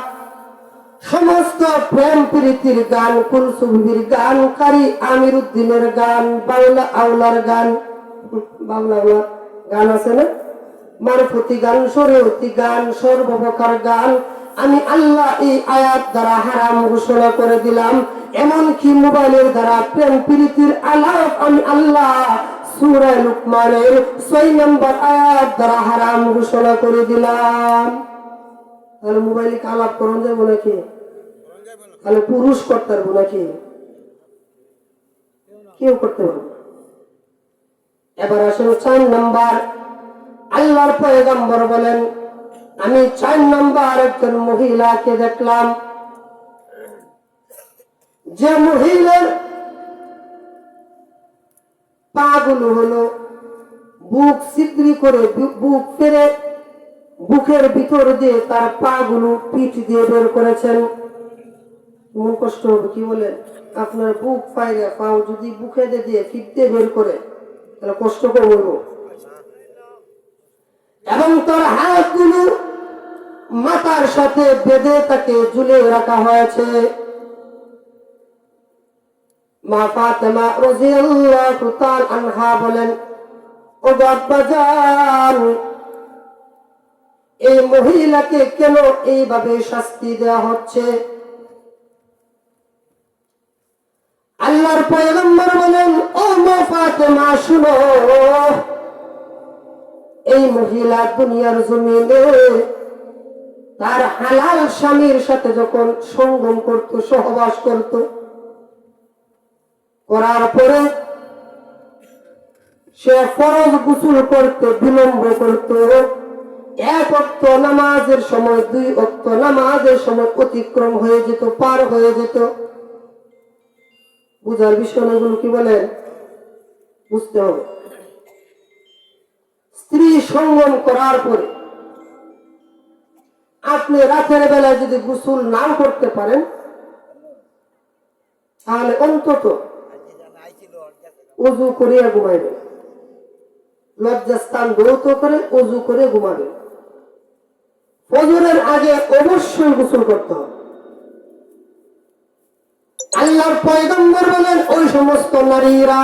সমস্ত প্রেম প্রীতির গান, কুলসুবির গান, কারি আমিরউদ্দিনের গান, বাংলা আওলার গান, বাংলা আওলার গান আছে না, মারফতি গান, শরীয়তি গান, সর্বপ্রকার গান আমি আল্লাহ এই আয়াত দ্বারা হারাম ঘোষণা করে দিলাম। এমনকি মোবাইলের দ্বারা প্রেম প্রীতির আলাপ আমি আল্লাহ সূরা লুকমানের 6 নম্বর আয়াত দ্বারা হারাম ঘোষণা করে দিলাম। তাহলে মোবাইলে আলাপ করন যাবো নাকি? তাহলে পুরুষ করতে পারবো নাকি? কেউ করতে পারবো না। এবার আসেন 4 নম্বর। আল্লাহর পয়গম্বর বলেন, আমি 4 নম্বর একজন মহিলাকে দেখলাম, যে মহিলার পাগুলো হলো বুক ছিদ্রি করে, বুক ফেরে বুকের ভিতর দিয়ে তার পাগুলো পিঠ দিয়ে বের করেছেন। মন কষ্ট হবে, কি বলেন? আপনার বুক পাইরে পাও যদি বুকে দিয়ে ফিরতে বের করে তাহলে কষ্ট করে বলবো। এবং তার হাতগুলো মাথার সাথে বেঁধে তাকে ঝুলে রাখা হয়েছে। মা ফাতেমা রাদিয়াল্লাহু তাআলা আনহা বলেন, ও আব্বাজান, এই মহিলাকে কেন এইভাবে শাস্তি দেওয়া হচ্ছে? আল্লাহর পয়গম্বর বলেন, ও মা ফাতেমা শুনো, এই মহিলা দুনিয়ার জমিনে তার হালাল স্বামীর সাথে যখন সঙ্গম করত, সহবাস করত, করার পরে সে ফরজ গোসল করতে বিলম্ব করত। এক ওয়াক্ত নামাজের সময় 2 ওয়াক্ত নামাজের সময় অতিক্রম হয়ে যেত, পার হয়ে যেত। বুঝার বিষয়গুলো কি বলেন, বুঝতে হবে। স্ত্রী সঙ্গম করার পরে আপনি রাতের বেলায় যদি গোসল নাও করতে পারেন, তাহলে অন্তত ওযু করে ঘুমাইবেন, লজ্জাস্থান ধৌত করে ওযু করে ঘুমাবেন। ফজরের আগে অবশ্যই গোসল করতে হবে। আল্লাহর পয়গম্বর বলেন, ওই সমস্ত নারীরা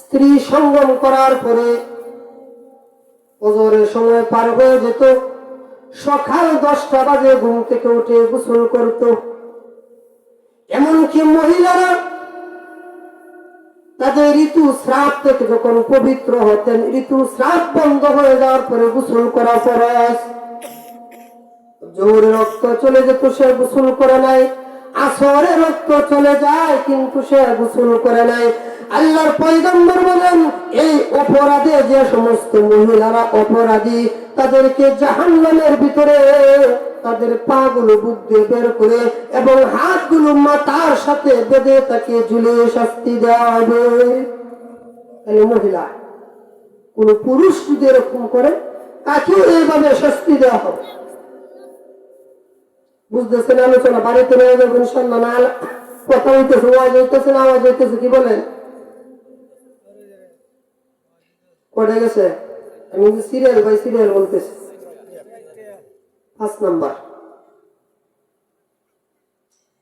স্ত্রী সঙ্গম করার পরে ফজরের সময় পার হয়ে যেত, সকাল 10টা বাজে ঘুম থেকে উঠে গোসল করত। এমনকি মহিলারা তাদের ঋতুস্রাব থেকে যখন পবিত্র হতেন, ঋতুস্রাব বন্ধ হয়ে যাওয়ার পরে গোসল করা ফরজ। জোহরে রক্ত চলে যেত, সে গোসল করে নাই। আসরে রক্ত চলে যায় কিন্তু সে গোসল করে নাই। আল্লাহর পয়গম্বর বলেন, এই অপরাধে যে সমস্ত মহিলারা অপরাধী, তাদেরকে জাহান্নামের ভিতরে তাদের পা গুলো বুক দিয়ে বের করে এবং হাতগুলো মাথার সাথে বেঁধে তাকে ঝুলিয়ে শাস্তি দেওয়া হবে। তাহলে মহিলা, কোন পুরুষ যদি এরকম করে তাকেও এইভাবে শাস্তি দেওয়া হবে। বুঝতেছেন? আলোচনা বাড়িতে নিয়ে যাবো ইনশাআল্লাহ। না কথা হইতেছে, আওয়াজ হইতেছে না, আওয়াজ হইতেছে, কি বলেন? পড়ে গেছে? আমি সিরিয়াল বাই সিরিয়াল বলতেছি। 5 নাম্বার,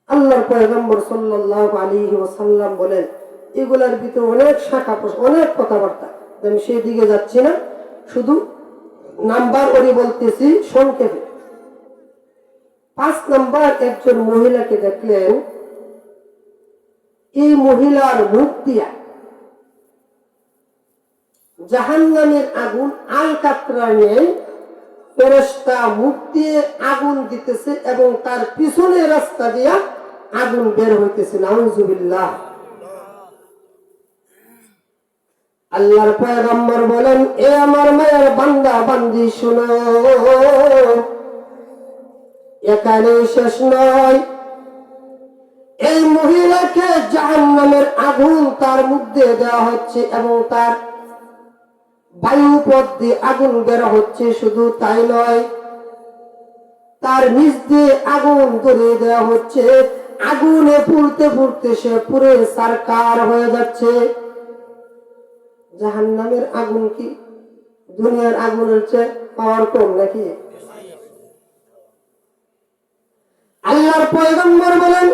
আল্লাহর পয়গম্বর সাল্লাল্লাহু আলাইহি ওয়াসাল্লাম বলেন, এগুলার ভিতরে অনেক শাখা অনেক কথাবার্তা, আমি সেই দিকে যাচ্ছি না, শুধু নাম্বার ওরই বলতেছি সংক্ষেপে। 5 নাম্বার, একজন মহিলাকে দেখলেন, এই মহিলার মুখ দিয়া জাহান্নামের আগুন আলকাতরা নিয়ে ফেরেশতা মুখ দিয়ে আগুন দিতেছে এবং তার পিছনের রাস্তা দিয়া আগুন বের হইতেছে। নাউযুবিল্লাহ। আল্লাহর পয়গম্বর বলেন, এ আমার মায়ের বান্দা বান্দি শুনো, এখানে শেষ নয়। এই মহিলাকে জাহান্নামের আগুন তার মধ্যে দেওয়া হচ্ছে এবং তার বায়ু পথ দিয়ে আগুন বের হচ্ছে। শুধু তাই নয়, তার নিচ দিয়ে আগুন ধরিয়ে দেওয়া হচ্ছে। আগুনে পুড়তে পুড়তে সে পুরে সারকার হয়ে যাচ্ছে। জাহান্নামের আগুন কি দুনিয়ার আগুনের চেয়ে পাওয়ার কম নাকি? আল্লাহর পয়গম্বর বলেন,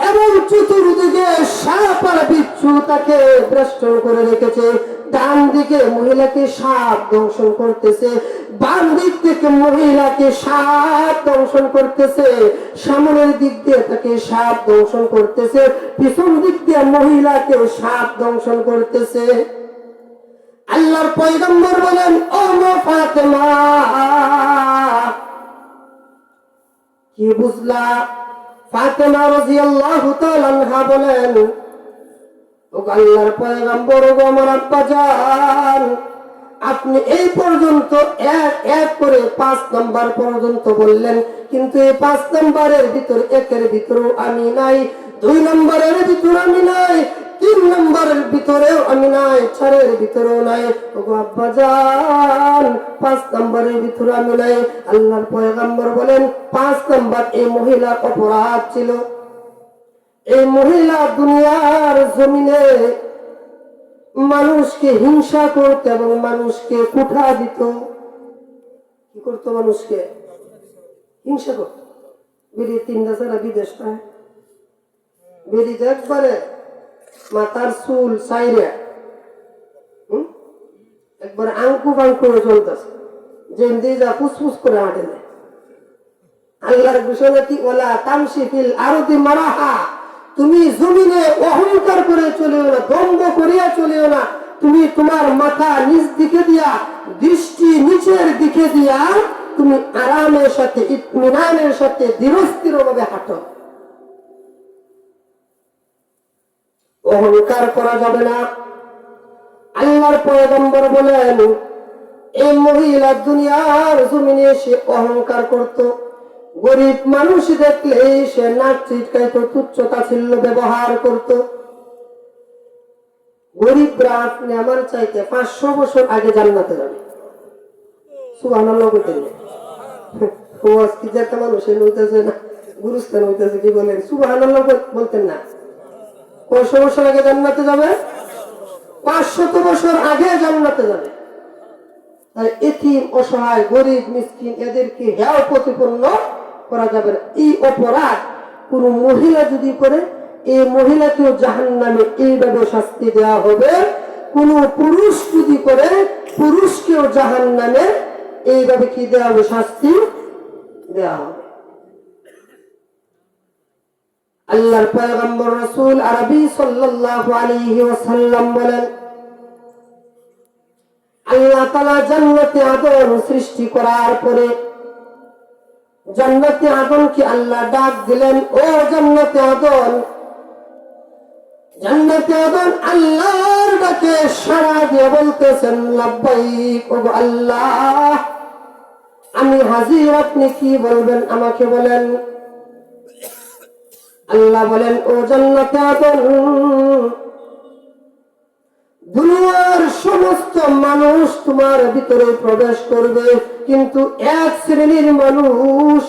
এবং চতুর্দিকে সাপ আর বিচ্ছু তাকে বেষ্টন করে রেখেছে। ডান দিকে মহিলাকে সাপ দংশন করতেছে, বাম দিক থেকে মহিলাকে সাপ দংশন করতেছে, সামনের দিক দিয়ে তাকে সাপ দংশন করতেছে, পিছন দিক দিয়ে মহিলাকে সাপ দংশন করতেছে। আল্লাহর পয়গম্বর বলেন, ও মা ফাতেমা, কি বুঝলা? ফাতেমা রাদিয়াল্লাহু তাআলা আনহা বলেন, ও আল্লাহর পয়গম্বর, ও আমার আব্বাজান, আপনি এই পর্যন্ত এক এক করে 5 নাম্বার পর্যন্ত বললেন, কিন্তু এই 5 নাম্বারের ভিতর একের ভিতরেও আমি নাই, 2 নাম্বারের ভিতর আমি নাই, 3 নাম্বারের ভিতরেও আমি নাই, 4-এর ভিতরেও নাই। ও আব্বাজান, 5 নাম্বারের ভিতরে আমি নাই। আল্লাহর পয়গম্বর বলেন, 5 নাম্বার এই মহিলার অপরাধ ছিল। এই মহিলা দুনিয়ার জমিনে মানুষকে হিংসা করত এবং মানুষকে কুঠা দিত। কি করতো? মানুষকে হিংসা করত। বেরিয়ে 3টা ছাড়া বিদেশ পায়, বেরিয়ে একবারে মাথার চুল চাইরা একবারে আঙ্কু বাঙ্কু করে চলতেছে, যে যা ফুসফুস করে হাঁটে দেয়। আল্লাহর ঘোষণা কি? ওলা তামশি ফিল আরদি মারাহা, তুমি জমিনে অহংকার করে চলিও না, দম্ভ করিয়া চলিও না। তুমি তোমার মাথা নিচ দিকে দিয়া, দৃষ্টি নিচের দিকে দিয়া, তুমি আরামের সাথে ইতমিনানের সাথে ধীরস্থির ভাবে হাঁটো। অহংকার করা যাবে না। আল্লাহর পয়গম্বর বলেন, এই মহিলা দুনিয়ার জমিনে সে অহংকার করত। গরিব মানুষ দেখলে সে নাক চিটকাইত, তুচ্ছ তাচ্ছিল্য ব্যবহার করত। গরিবরা আপনি আমার চাইতে 500 বছর আগে জান্নাতে যাবে। সুবহানাল্লাহ বলতেন না? কি যে একটা মানুষ হইতেছে না, গুরুস্থান হইতেছে, কি বলেন? সুবহানাল্লাহ বলতেন না? 500 বছর আগে জান্নাতে যাবে, 500 বছর আগে জান্নাতে যাবে। এতিম, অসহায়, গরিব, মিসকিন এদেরকে হেয় প্রতিপন্ন করা যাবে না। এই অপরাধ কোন মহিলা যদি করে, এই মহিলাকেও জাহান্নামে এইভাবে শাস্তি দেওয়া হবে। কোন পুরুষ যদি করে, পুরুষকেও জাহান্নামে এইভাবে কি দেওয়া হবে? শাস্তি দেওয়া হবে। আল্লাহর পয়গম্বর রাসূল আরবি সাল্লাল্লাহু আলাইহি ওয়াসাল্লাম বলেন, আল্লাহ তাআলা জান্নাতে আদম সৃষ্টি করার পরে জান্নাতে আদমকে আল্লাহ ডাক দিলেন, ও জান্নাতে আদম। জান্নাতে আদম আল্লাহর ডাকে সাড়া দিয়ে বলতেছেন, লাব্বাইক ও আল্লাহ, আমি হাজির, আপনি কি বলবেন আমাকে বলেন। আল্লাহ বলেন, ও জান্নাতে আদম, দুনিয়ার সমস্ত মানুষ তোমার ভিতরে প্রবেশ করবে, কিন্তু এক শ্রেণীর মানুষ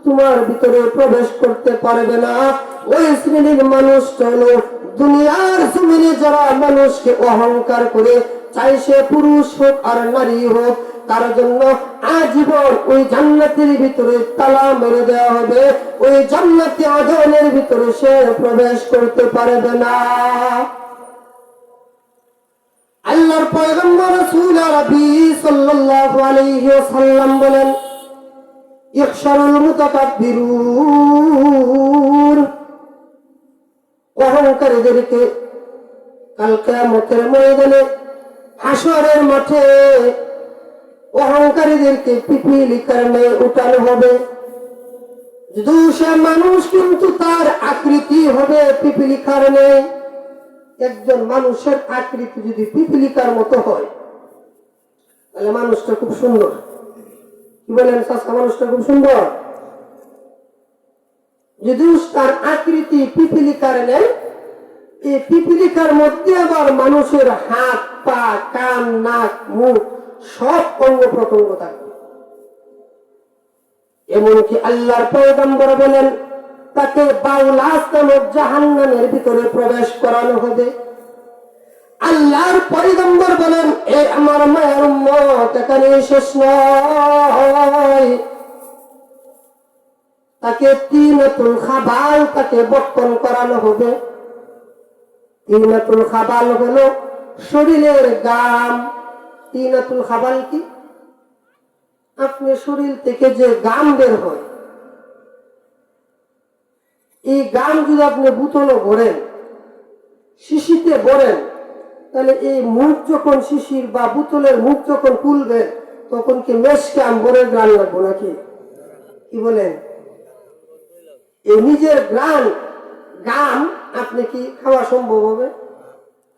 তোমার ভিতরে প্রবেশ করতে পারবে না। ওই শ্রেণীর মানুষটা হলো দুনিয়ার জমিনে যারা মানুষকে অহংকার করে, চাই সে পুরুষ হোক আর নারী হোক, তার জন্য আজীবন ওই জান্নাতের ভিতরে তালা মেরে দেওয়া হবে। ওই জান্নাতে আদমের ভিতরে সে প্রবেশ করতে পারবে না। আল্লাহর পয়গম্বর রাসূল আরবি সাল্লাল্লাহু আলাইহি ওয়াসাল্লাম বলেন, ইহশারুল মুতাকাব্বিরুন, অহংকারীদেরকে কাল কিয়ামতের ময়দানে, হাসরের মাঠে অহংকারীদেরকে পিপীলিকার ন্যায় উঠানো হবে। যদি সে মানুষ, কিন্তু তার আকৃতি হবে পিপীলিকার ন্যায়। একজন মানুষের আকৃতি যদি পিপীলিকার মতো হয়, তাহলে মানুষটা খুব সুন্দর। কি বলেন চাচা? মানুষটা খুব সুন্দর। যদি তার আকৃতি পিপীলিকার নেয়, এই পিপীলিকার মধ্যে আবার মানুষের হাত, পা, কান, নাক, মুখ সব অঙ্গ প্রত্যঙ্গ থাকবে। এমনকি আল্লাহর পয়গম্বর বলেন, তাকে বাউলাস নামক জাহান্নামের ভিতরে প্রবেশ করানো হবে। আল্লাহর পয়গম্বর বলেন, এ আমার মায়ের উম্মত, এখানে শেষ নয়। তাকে তিনাতুল খাবাল, তাকে বক্ষণ করানো হবে। তিনাতুল খাবাল হলো শরীরের গাম। তিনাতুল খাবাল কি? আপনি শরীর থেকে যে গাম বের হয়, এই গাম যদি আপনি বোতলে ভরেন, শিশিতে ভরেন, তাহলে এই মুখ যখন শিশির বা বোতলের মুখ যখন খুলবে, তখন কি মেশকে আম্বরের গ্রান লাগবো নাকি? কি বলেন? এই নিজের গাম আপনি কি খাওয়া সম্ভব হবে?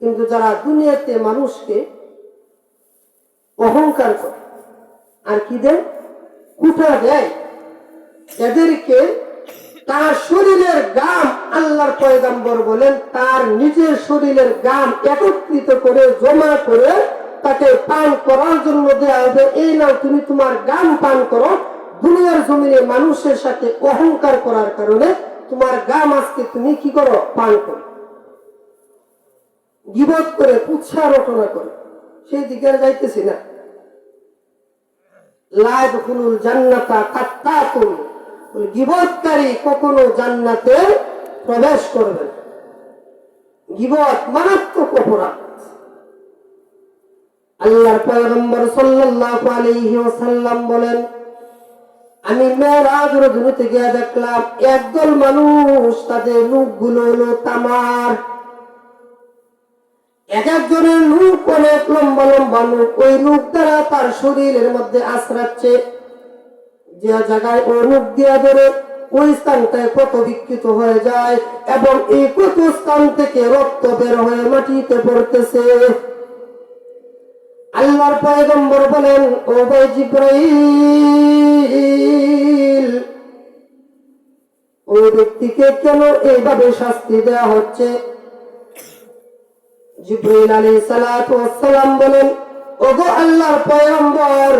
কিন্তু যারা দুনিয়াতে মানুষকে অহংকার করে আর কি দেয়, কুঠা দেয়, এদেরকে তার শরীরের গাম, আল্লাহর পয়গম্বর বলেন, তার নিজের শরীরের গাম একত্রিত করে জমা করে তাকে পান করার জন্য দেওয়া হবে। এই নাও, তুমি তোমার গাম পান করো। দুনিয়ার জমিনে মানুষের সাথে অহংকার করার কারণে তোমার গাম আজকে তুমি কি করো? পান করো। গীবত করে, কুৎসা রটনা করে, সেই দিকে আর যাইতেছি না। লা ইয়াদখুলুল জান্নাতা কাত্তাতুন, গীবতকারী কখনো জান্নাতে প্রবেশ করবে না। গীবত মারাত্মক অপরাধ। আল্লাহর পয়গম্বর সাল্লাল্লাহু আলাইহি ওয়াসাল্লাম বলেন, আমি মেরাজ রজনীতে গিয়ে দেখলাম একদল মানুষ, তাদের মুখগুলো হলো তামার। এক একজনের মুখ অনেক লম্বা লম্বা মুখ, ওই মুখ দ্বারা তার শরীরের মধ্যে আশ্রাচ্ছে। যে জায়গায় ওই মুখ দিয়া ধরে ওই স্থানটায় কত বিকৃত হয়ে যায়, এবং এই কত স্থান থেকে রক্ত বের হয়ে মাটিতে পড়তেছে। আল্লাহর পয়গম্বর বলেন, ও ভাই জিবরাইল, ওই ব্যক্তিকে কেন এইভাবে শাস্তি দেওয়া হচ্ছে? জিবরাইল আলাইহিস সালাতু ওয়াস সালাম বলেন, ওগো আল্লাহর পয়গম্বর,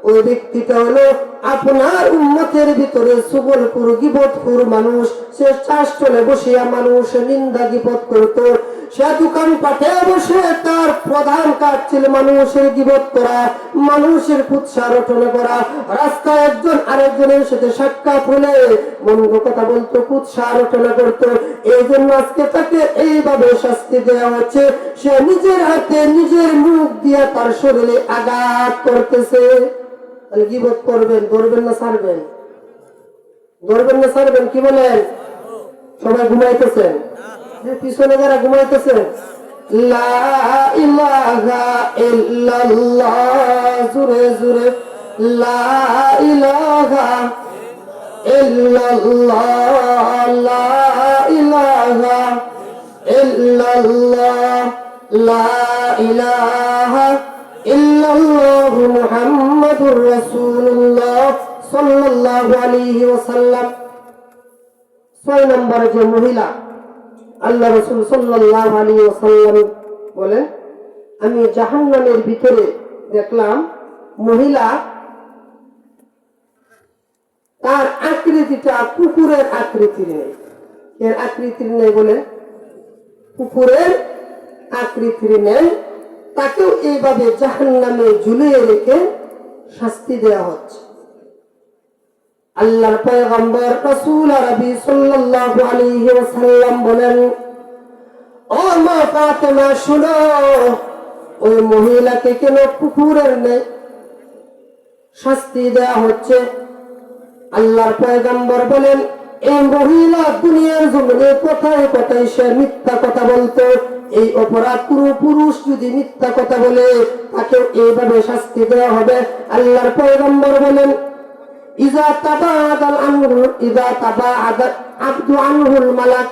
ওই ব্যক্তিটা হলো আপনার উম্মতের ভিতরে সুবলপুর গীবতখোর মানুষ। সে চাষতলে বসিয়া মানুষ নিন্দা গীবত করত। সে দোকান পাটে বসে তার প্রধান কাজ ছিল মানুষের গীবত করা, মানুষের কুৎসা রটনা করা। রাস্তায় একজন আরেকজনের সাথে সাক্ষাৎ হলে মন্দ কথা বলতো, কুৎসা রটনা করত। এই জন্য আজকে তাকে এইভাবে শাস্তি দেওয়া হচ্ছে। সে নিজের হাতে নিজের মুখ দিয়ে তার শরীরে আঘাত করতেছে। তাহলে গীবত করবেন, ধরবেন না ছাড়বেন? ধরবেন না ছাড়বেন? কি বলেন? সবাই ঘুমাইতেছেন? পিছনে যারা ঘুমাইতেছেন, লা ইলাহা ইল্লাল্লাহ, জোরে জোরে লা ইলাহা ইল্লাল্লাহ, লা ইলাহা ইল্লাল্লাহ, লা ইলাহা ইল্লাল্লাহ মুহাম্মাদুর রাসূলুল্লাহ সাল্লাল্লাহু আলাইহি ওয়াসাল্লাম। 6 নম্বরে যে মহিলা, আল্লাহ রাসূল সাল্লাল্লাহু আলাইহি ওয়াসাল্লাম বলেন, আমি জাহান্নামের ভিতরে দেখলাম মহিলা, তার আকৃতিটা কুকুরের আকৃতির নেই। এর আকৃতির নেই বলে কুকুরের আকৃতির নেই। তাকেও এইভাবে জাহান্নামে ঝুলিয়ে রেখে শাস্তি দেওয়া হচ্ছে। আল্লাহর পয়গম্বর রাসূল আরবি সাল্লাল্লাহু আলাইহি ওয়াসাল্লাম বলেন, ও মা ফাতেমা শুনো, ওই মহিলাকে কেন কুকুরের ন্যায় শাস্তি দেওয়া হচ্ছে? আল্লাহর পয়গম্বর বলেন, এই মহিলা দুনিয়ার জমিনে কোথায় কোথায় সে মিথ্যা কথা বলতো। এই অপরাধ কোনো পুরুষ যদি মিথ্যা কথা বলে তাকে এইভাবে শাস্তি দেওয়া হবে। আল্লাহর পয়গম্বর বলেন, ইযা তাবাদাল আমরু ইযা তাবাআদা আবদু আনহুল মালাক।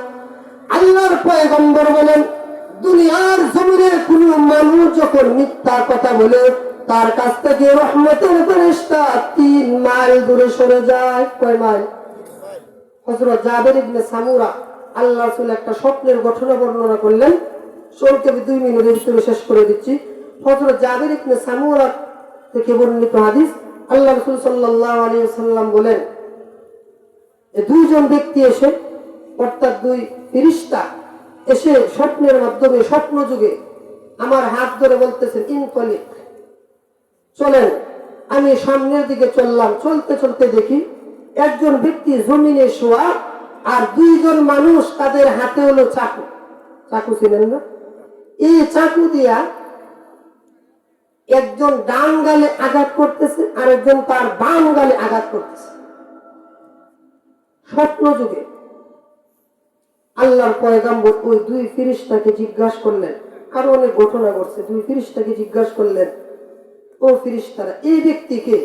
আল্লাহর পয়গম্বর বলেন, দুনিয়ার জমিনে কোনো মানুষ যখন মিথ্যা কথা বলে তার কাছ থেকে রহমতের ফেরেশতা 3 মাইল দূরে সরে যায়। কয় মাইল? হযরত জাবের ইবনে সামুরা আল্লাহ রাসূল একটা স্বপ্নের ঘটনা বর্ণনা করলেন। সংক্ষেপে 2 মিনিটের ভিতরে শেষ করে দিচ্ছি। হযরত জাবের ইবনে সামুরা থেকে বর্ণিত হাদিস, আল্লাহ রাসূল সাল্লাল্লাহু আলাইহি ওয়াসাল্লাম বলেন, এই 2 জন ব্যক্তি এসে, অর্থাৎ 2 ফেরেশতা এসে স্বপ্নের মাধ্যমে, স্বপ্ন যুগে আমার হাত ধরে বলতেছেন, ইনকলিক, চলেন। আমি সামনের দিকে চললাম। চলতে চলতে দেখি একজন ব্যক্তি জমিনে শোয়া, আর 2 জন মানুষ তাদের হাতে হলো চাকু। চাকু ছিলেন না? এই চাকু দিয়া একজন ডান গালে আঘাত করতেছে, আর একজন তার বাম গালে আঘাত করতেছে। স্বপ্ন যুগে আল্লাহর পয়গম্বর ওই 2 ফেরেশতাকে জিজ্ঞাসা করলেন, আরো অনেক ঘটনা ঘটছে। 2 ফেরেশতাকে জিজ্ঞাসা করলেন, ও ফেরেশতারা, এই ব্যক্তিকে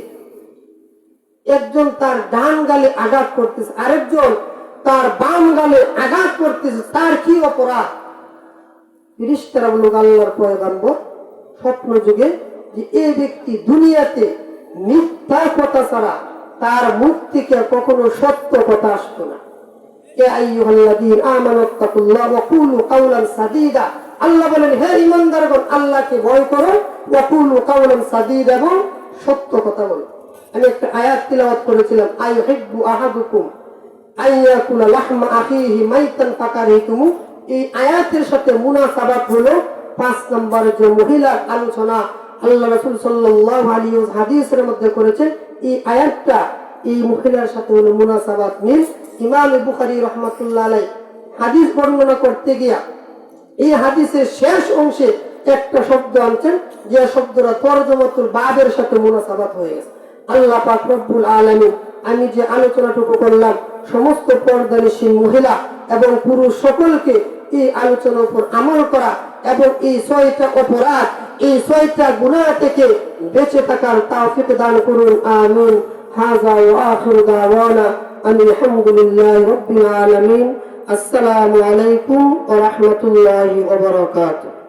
একজন তার ডান গালে আঘাত করতেছে, আরেকজন তার বাম গালে আঘাত করতেছে, তার কি অপরাধ? ফেরেশতারা বলল, আল্লাহর পয়গম্বর, স্বপ্ন যুগে যে এই ব্যক্তি দুনিয়াতে মিথ্যা কথা ছাড়া তার মুখ থেকে কখনো সত্য কথা আসতো না। ইয়া আইয়ুহাল্লাযীনা আমানুত্তাকুল্লাহ ওয়া কুলু কাওলান সাদীদা। আল্লাহ বলেন, হে ঈমানদারগণ, আল্লাহকে ভয় করো, ওয়া কুলু কাওলান সাদীদা, এবং সত্য কথা বলো। আমি একটা আয়াত তিলাওয়াত করেছিলাম, আইয়ুহিব্বু আহাদুকুম আইয়াকুলা লাহমা আখিহি মাইতান ফাকারিতুমু, এই আয়াতের সাথে মুনাসাবাত হলো 5 নম্বর যে মহিলার আলোচনা আল্লাহ রাসূল সাল্লাল্লাহু আলাইহি হাদিসের মধ্যে করেছে, এই আয়াতটা এই মহিলার সাথে হলো মুনাসাবাত মিল। ইমাম বুখারী রাহমাতুল্লাহ আলাইহি হাদিস বর্ণনা করতে গিয়া এই হাদিসের শেষ অংশে একটা শব্দ আনছেন, যে শব্দটা তরজমাতুল বাবের সাথে মুনাসাবাত হয়ে গেছে। আল্লাহ পাক রব্বুল আলামিন আমি যে আলোচনাটুকু করলাম সমস্ত পর্দানিশীল মহিলা এবং পুরুষ সকলকে এই আলোচনার উপর আমল করা এবং এই 6টা অপরাধ, এই 6টা গুনাহ থেকে বেঁচে থাকার তৌফিক দান করুন, আমিন। হাযা ওয়া আখিরু দাওয়ানা আলহামদুলিল্লাহি রাব্বিল আলামিন। আসসালামু আলাইকুম ওয়া রাহমাতুল্লাহি ওয়া বারাকাতুহু।